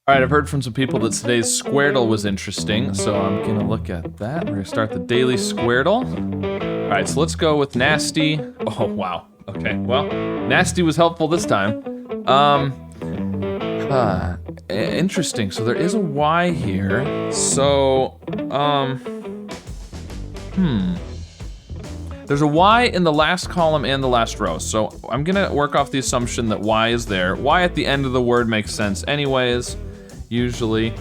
All right, I've heard from some people that today's Squardle was interesting, so I'm gonna look at that. We're gonna start the daily Squardle. All right, so let's go with Nasty. Oh, wow. Okay, well, Nasty was helpful this time. Interesting. So there is a Y here. So, there's a Y in the last column and the last row. So I'm gonna work off the assumption that Y is there. Y at the end of the word makes sense anyways, usually.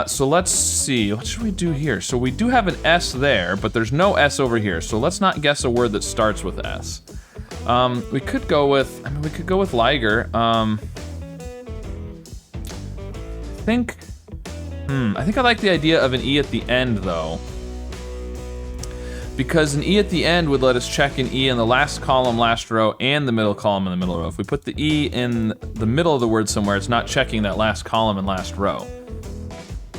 So let's see, what should we do here? So we do have an S there, but there's no S over here. So let's not guess a word that starts with S. We could go with, Liger. I think I like the idea of an E at the end though. Because an E at the end would let us check an E in the last column, last row, and the middle column and the middle row. If we put the E in the middle of the word somewhere, it's not checking that last column and last row.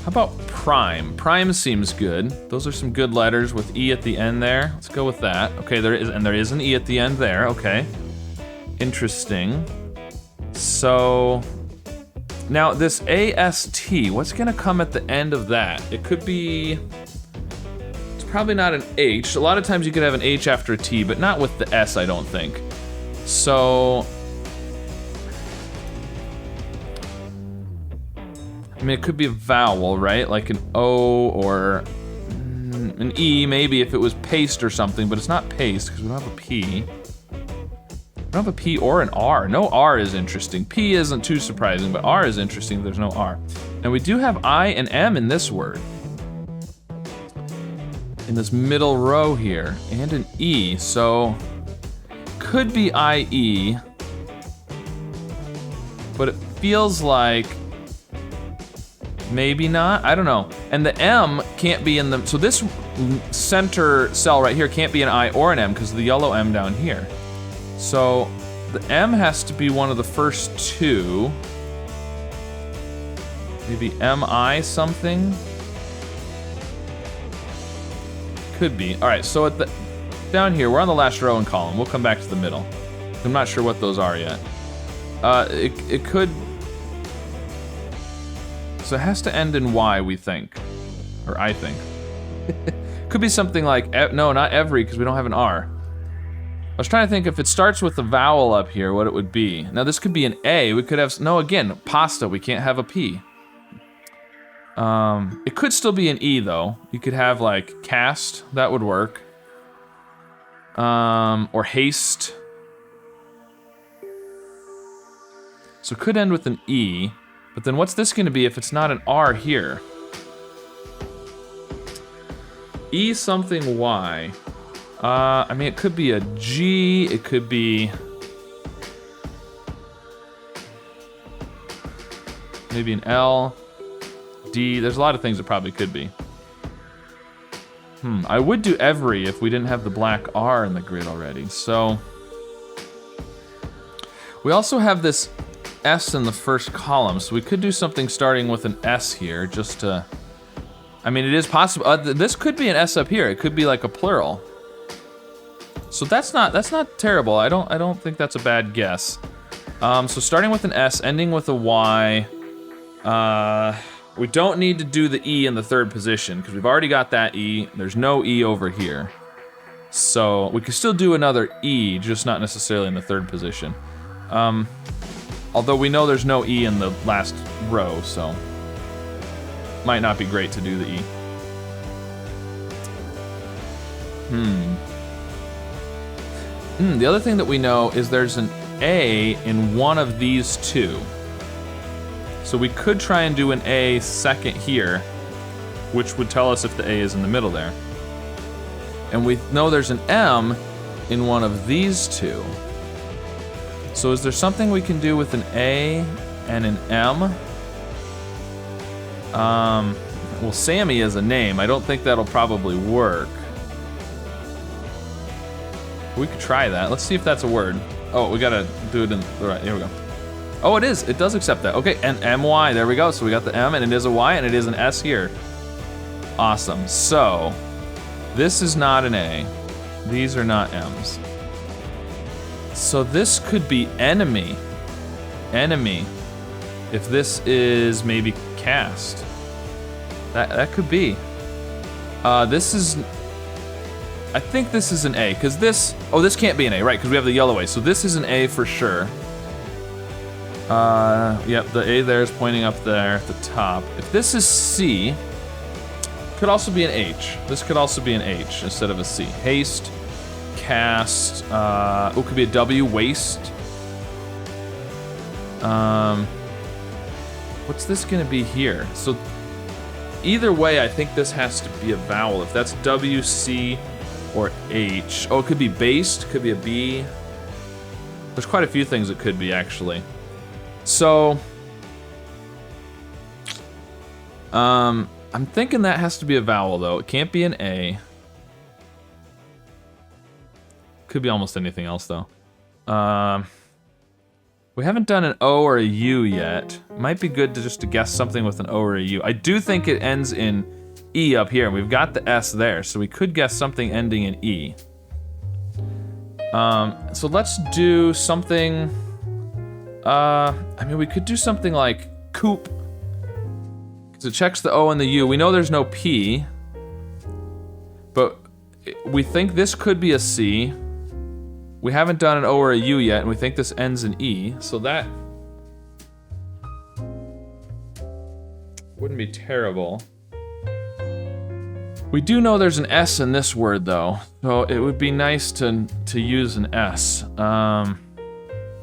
How about prime? Prime seems good. Those are some good letters with E at the end there. Let's go with that. Okay, there is an E at the end there, okay. Interesting. So, now this AST, what's gonna come at the end of that? It could be, probably not an H. A lot of times you could have an H after a T, but not with the S, I don't think. So, I mean, it could be a vowel, right? Like an O or an E, maybe if it was paste or something, but it's not paste because we don't have a P. We don't have a P or an R. No R is interesting. P isn't too surprising, but R is interesting. There's no R. Now we do have I and M in this word. In this middle row here, and an E, so could be IE, but it feels like maybe not, I don't know. And the M can't be in the, so this center cell right here can't be an I or an M because of the yellow M down here. So the M has to be one of the first two. Maybe MI something? Could be. All right, so down here, we're on the last row and column. We'll come back to the middle. I'm not sure what those are yet. It could, so it has to end in Y, we think, or I think. Could be something like, no, not every, because we don't have an R. I was trying to think if it starts with a vowel up here, what it would be. Now this could be an A, we could have, no, again, pasta, we can't have a P. It could still be an E though. You could have like cast, that would work. Or haste. So it could end with an E, but then what's this gonna be if it's not an R here? E something Y. I mean, it could be a G, it could be maybe an L. D, there's a lot of things it probably could be. I would do every if we didn't have the black R in the grid already. So, we also have this S in the first column, so we could do something starting with an S here, just to, I mean, it is possible, this could be an S up here, it could be like a plural. So that's not terrible, I don't think that's a bad guess. So starting with an S, ending with a Y, we don't need to do the E in the third position because we've already got that E. There's no E over here. So we could still do another E, just not necessarily in the third position. Although we know there's no E in the last row, so might not be great to do the E. The other thing that we know is there's an A in one of these two. So we could try and do an A second here, which would tell us if the A is in the middle there. And we know there's an M in one of these two. So is there something we can do with an A and an M? Well, Sammy is a name. I don't think that'll probably work. We could try that. Let's see if that's a word. Oh, we gotta do it in, all right, here we go. Oh, it is. It does accept that. Okay, and MY. There we go. So we got the M, and it is a Y, and it is an S here. Awesome. So, this is not an A. These are not M's. So this could be enemy. Enemy. If this is maybe cast. That could be. This is, I think this is an A, because this, oh, this can't be an A, right, because we have the yellow A, so this is an A for sure. Yep, the A there is pointing up there at the top. If this is C, could also be an H. This could also be an H instead of a C. Haste, cast, oh, could be a W, waste. What's this gonna be here? So, either way, I think this has to be a vowel. If that's W, C, or H. Oh, it could be based, could be a B. There's quite a few things it could be, actually. So, I'm thinking that has to be a vowel, though. It can't be an A. Could be almost anything else, though. We haven't done an O or a U yet. Might be good to just to guess something with an O or a U. I do think it ends in E up here, and we've got the S there, so we could guess something ending in E. So let's do something, I mean, we could do something like coop, because it checks the O and the U. We know there's no P, but we think this could be a C. We haven't done an O or a U yet, and we think this ends in E, so that wouldn't be terrible. We do know there's an S in this word, though, so it would be nice to use an S. It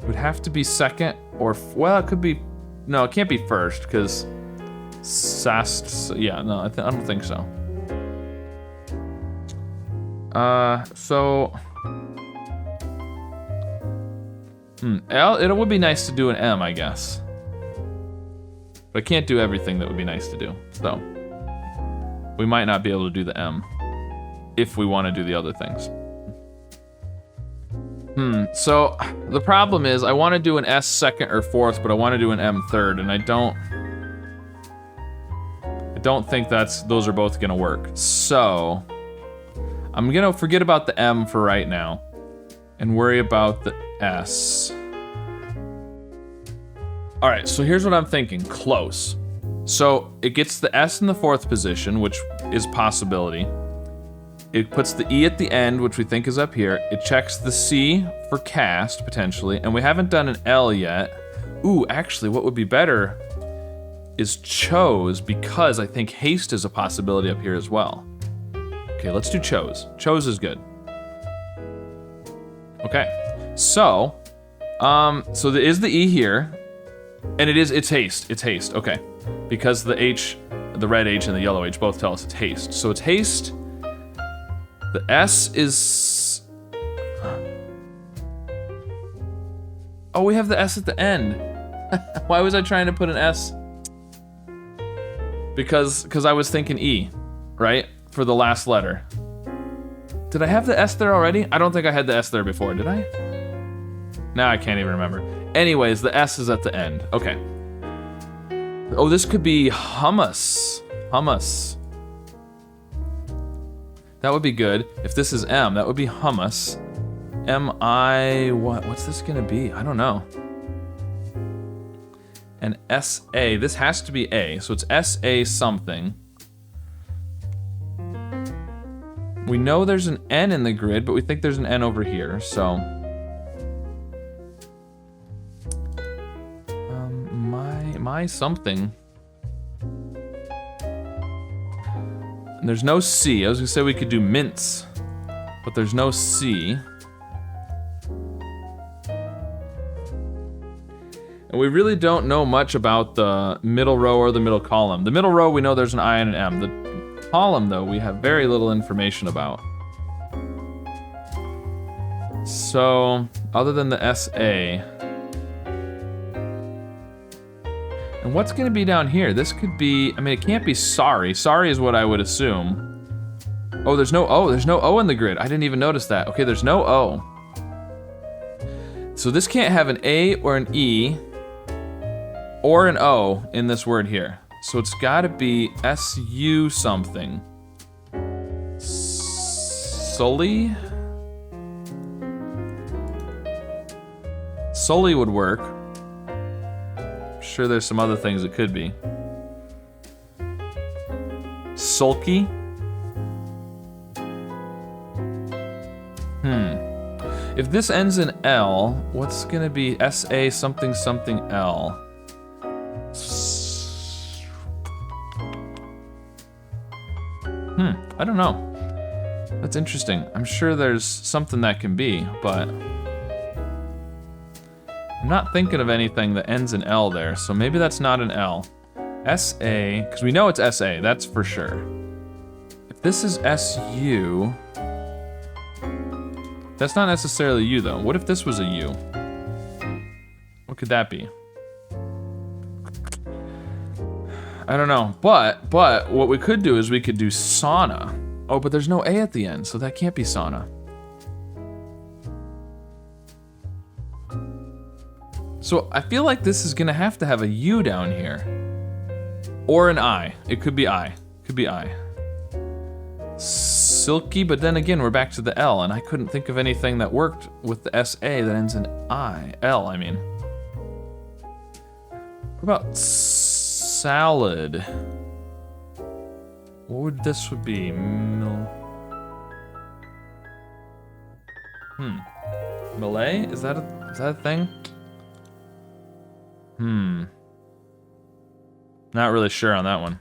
would have to be second, or, well, it could be, no, it can't be first, because sast, yeah, no, I don't think so. It would be nice to do an M, I guess. But I can't do everything that would be nice to do, so. We might not be able to do the M if we want to do the other things. So the problem is I want to do an S second or fourth, but I want to do an M third, and I don't think those are both gonna work. So I'm gonna forget about the M for right now and worry about the S. All right, so here's what I'm thinking, close. So it gets the S in the fourth position, which is possibility. It puts the E at the end, which we think is up here. It checks the C for cast, potentially, and we haven't done an L yet. Ooh, actually, what would be better is chose, because I think haste is a possibility up here as well. Okay, let's do chose. Chose is good. Okay, so there is the E here, and it's haste, okay. Because the H, the red H and the yellow H both tell us it's haste. So it's haste. The S is... Oh, we have the S at the end. Why was I trying to put an S? Because I was thinking E, right? For the last letter. Did I have the S there already? I don't think I had the S there before, did I? Now I can't even remember. Anyways, the S is at the end. Okay. Oh, this could be hummus. Hummus. That would be good. If this is M, that would be hummus. M-I... What's this gonna be? I don't know. And S-A. This has to be A, so it's S-A something. We know there's an N in the grid, but we think there's an N over here, so... my something. And there's no C. I was gonna say we could do mince, but there's no C. And we really don't know much about the middle row or the middle column. The middle row, we know there's an I and an M. The column, though, we have very little information about. So, other than the S-A. And what's gonna be down here? This could be, I mean, it can't be sorry. Sorry is what I would assume. Oh, there's no O. There's no O in the grid. I didn't even notice that. Okay, there's no O. So this can't have an A or an E or an O in this word here. So it's gotta be S-U something. Sully? Sully would work. Sure there's some other things it could be. Sulky? If this ends in L, what's gonna be SA something something L? I don't know. That's interesting. I'm sure there's something that can be, but I'm not thinking of anything that ends in L there, so maybe that's not an L. SA, because we know it's SA, that's for sure. If this is SU, that's not necessarily U though. What if this was a U? What could that be? I don't know, but what we could do is we could do sauna. Oh, but there's no A at the end, so that can't be sauna. So I feel like this is gonna have to have a U down here. Or an I. It could be I. Could be I. Silky, but then again, we're back to the L, and I couldn't think of anything that worked with the SA that ends in I. L, I mean. What about salad? What would this would be? Malay? Is that a thing? Not really sure on that one.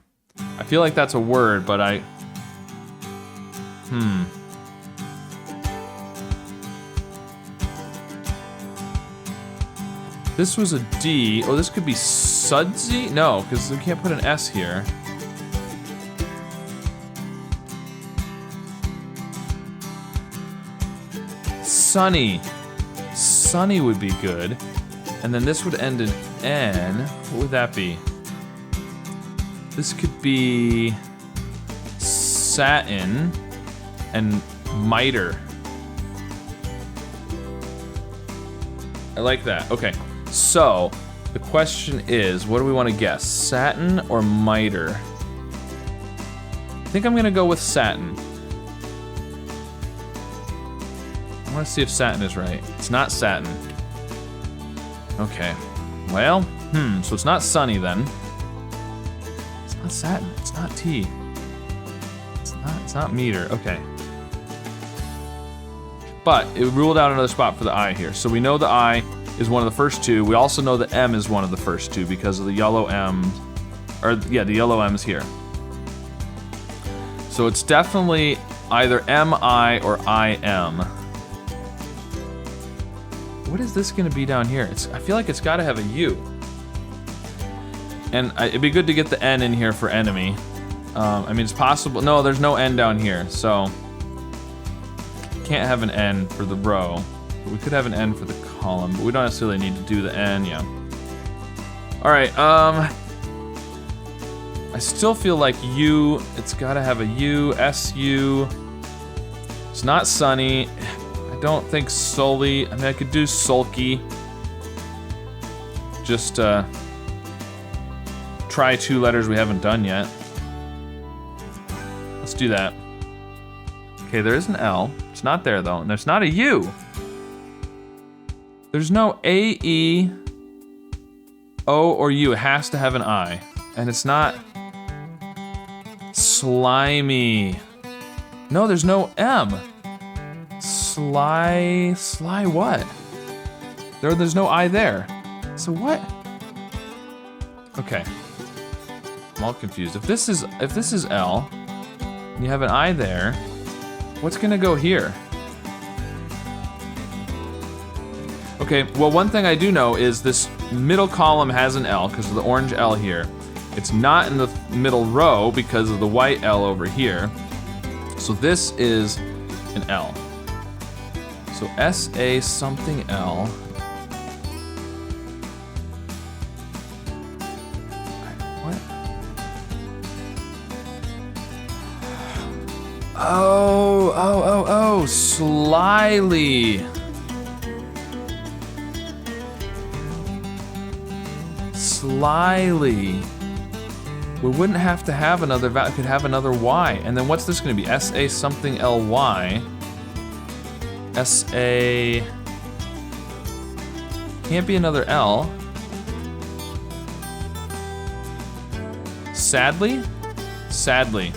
I feel like that's a word, but I... This was a D. Oh, this could be sudsy? No, because we can't put an S here. Sunny. Sunny would be good. And then this would end in N. What would that be? This could be satin and miter. I like that. Okay, so the question is, what do we want to guess? Satin or miter? I think I'm gonna go with satin. I want to see if satin is right. It's not satin. Okay, well, so it's not sunny then. It's not satin, it's not T. It's not meter, okay. But it ruled out another spot for the I here. So we know the I is one of the first two. We also know the M is one of the first two because of the yellow M, or yeah, the yellow M is here. So it's definitely either MI or IM. What is this gonna be down here? I feel like it's gotta have a U. And it'd be good to get the N in here for enemy. I mean, it's possible. No, there's no N down here, so can't have an N for the row. But we could have an N for the column, but we don't necessarily need to do the N, yeah. All right, I still feel like U, it's gotta have a U, SU. It's not sunny. I don't think sully. I mean, I could do sulky. Just try two letters we haven't done yet. Let's do that. Okay, there is an L. It's not there though, and there's not a U. There's no A, E, O, or U. It has to have an I. And it's not slimy. No, there's no M. Sly what? There's no I there. So what? Okay. I'm all confused. If this is L, and you have an I there, what's gonna go here? Okay, well, one thing I do know is this middle column has an L because of the orange L here. It's not in the middle row because of the white L over here. So this is an L. So SA something L. What? Oh, slyly. Slyly. We wouldn't have to have another vowel, could have another Y. And then what's this gonna be? SA something LY. SA, can't be another L. Sadly? Sadly.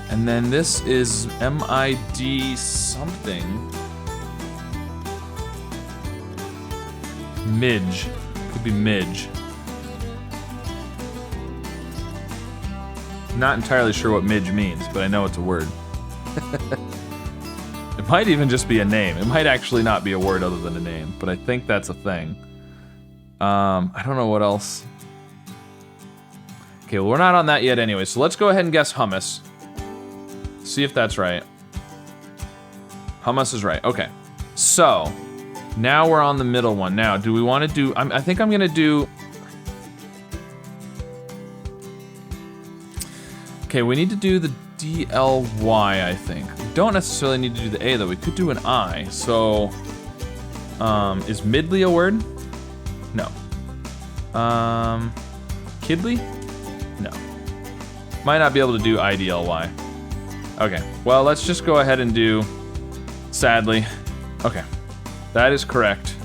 And then this is M-I-D something. Midge. Could be midge. Not entirely sure what midge means, but I know it's a word. It might even just be a name. It might actually not be a word other than a name, but I think that's a thing. I don't know what else. Okay, well, we're not on that yet anyway, so let's go ahead and guess hummus. See if that's right. Hummus is right, okay. So, now we're on the middle one. Now, do we want to do, I think I'm gonna do, okay, we need to do the D-L-Y, I think. We don't necessarily need to do the A, though. We could do an I. So, is midly a word? No. Kidly? No. Might not be able to do I-D-L-Y. Okay, well, let's just go ahead and do sadly. Okay, that is correct.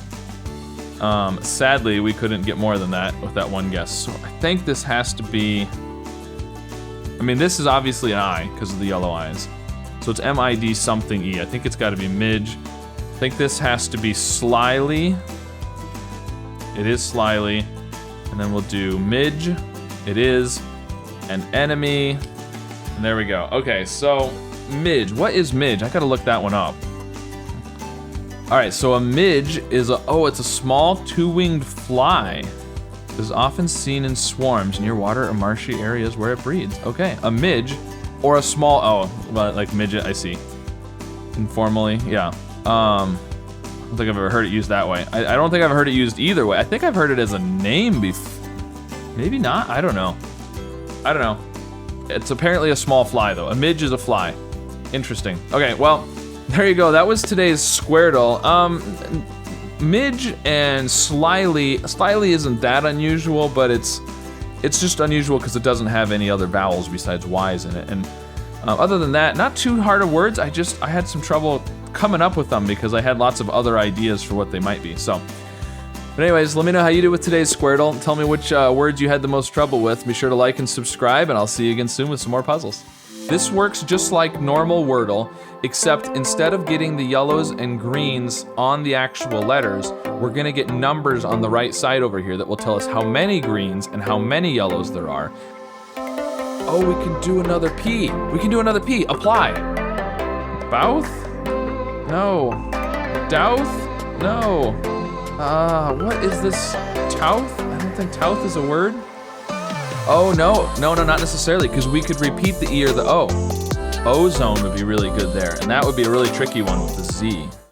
Sadly, we couldn't get more than that with that one guess. So I think this has to be, I mean, this is obviously an I because of the yellow eyes. So it's M-I-D something E. I think it's got to be midge. I think this has to be slyly. It is slyly. And then we'll do midge. It is an enemy. And there we go. Okay, so midge. What is midge? I gotta look that one up. All right, so a midge is it's a small two-winged fly. It is often seen in swarms near water or marshy areas where it breeds. Okay, a midge, or a small, like midget, I see. Informally, yeah. I don't think I've ever heard it used that way. I don't think I've heard it used either way. I think I've heard it as a name before. Maybe not, I don't know. I don't know. It's apparently a small fly though. A midge is a fly. Interesting. Okay, well, there you go. That was today's Squardle. Midge and slyly isn't that unusual, but it's just unusual because it doesn't have any other vowels besides Y's in it. And other than that, not too hard of words. I had some trouble coming up with them because I had lots of other ideas for what they might be. So, but anyways, let me know how you did with today's Squardle. Tell me which words you had the most trouble with. Be sure to like and subscribe, and I'll see you again soon with some more puzzles. This works just like normal Wordle, except instead of getting the yellows and greens on the actual letters, we're gonna get numbers on the right side over here that will tell us how many greens and how many yellows there are. Oh, we can do another P. We can do another P. Apply. Bouth? No. Douth? No. What is this? Touth? I don't think touth is a word. Oh, no, not necessarily, because we could repeat the E or the O. Ozone would be really good there, and that would be a really tricky one with the Z.